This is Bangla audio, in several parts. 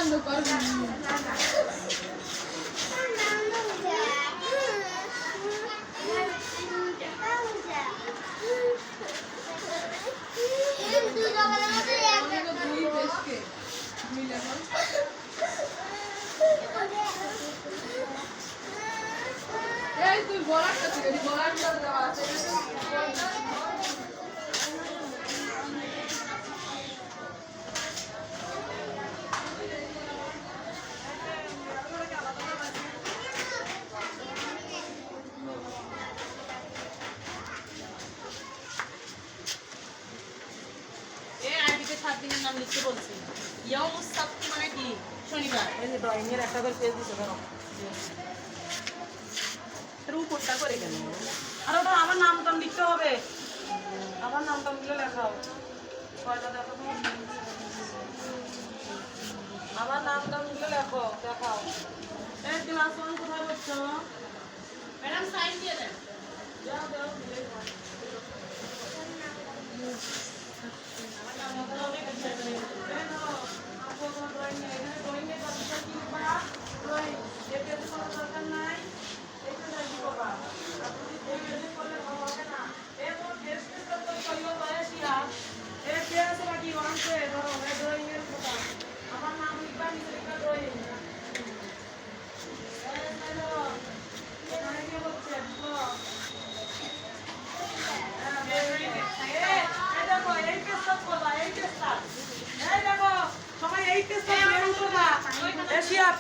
কান্দ করবি তুই বলার কাছে বলার দেওয়া আছে সাত দিনের নাম লিখতে বলছি ইয়াউমুস সাবতি মানে কি শনিবার এই যে ড্রয়িং এর একটা করে পেজ দিতে ধরো এর উপরটা করে কেন আর ওটা আমার নামটা লিখতে হবে আমার নামটা লিখে লেখাও কয়টা দেখো তো আমার নামটা লিখে লেখো দেখাও এই ক্লাস 1 কোথায় পড়ছো ম্যাডাম সাইন দিয়ে দেন যাও দাও আমার নাম লিখবা নিচে লিখবা ড্রয়িং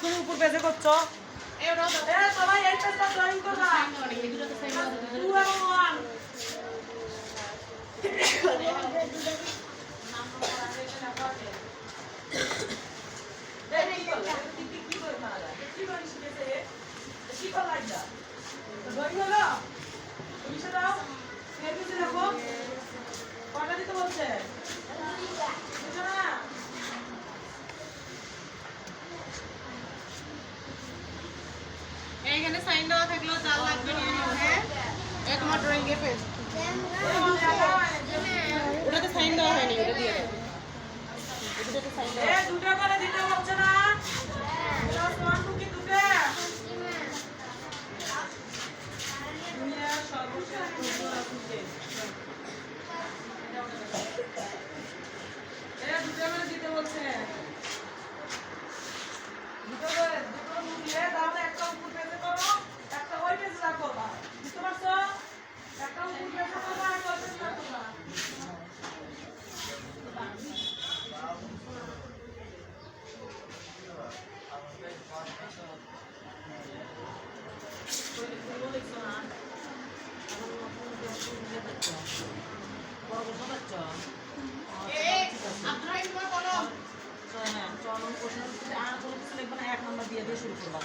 তুমি উপর পেজে করছো সবাই এই পেজটা ড্রয়িং করবা কটা দিতে বলছে এইখানে সাইন দেওয়া থাকলেও চাল লাগবে নিয়ে নিও হ্যাঁ এই তোমার ড্রয়িং এর পেজ ওটাতে সাইন দেওয়া হয়নি ওটা দিয়ে দাও ওটাতে সাইন দাও এই দুটো করে দিতে হচ্ছে না ক্লাস 1 2 কি দুটো দুনিয়া সর্বশেষ দুটো আছে এই দুটো করে দিতে হচ্ছে দুটো মুখে দাও একটা উপর পেজে করো একটা ওই পেজে রাখো বুঝতে পারছো একটা উপর পেজে করো আর ওই পেজে রাখো এক নম্বর দিয়ে শুরু করবা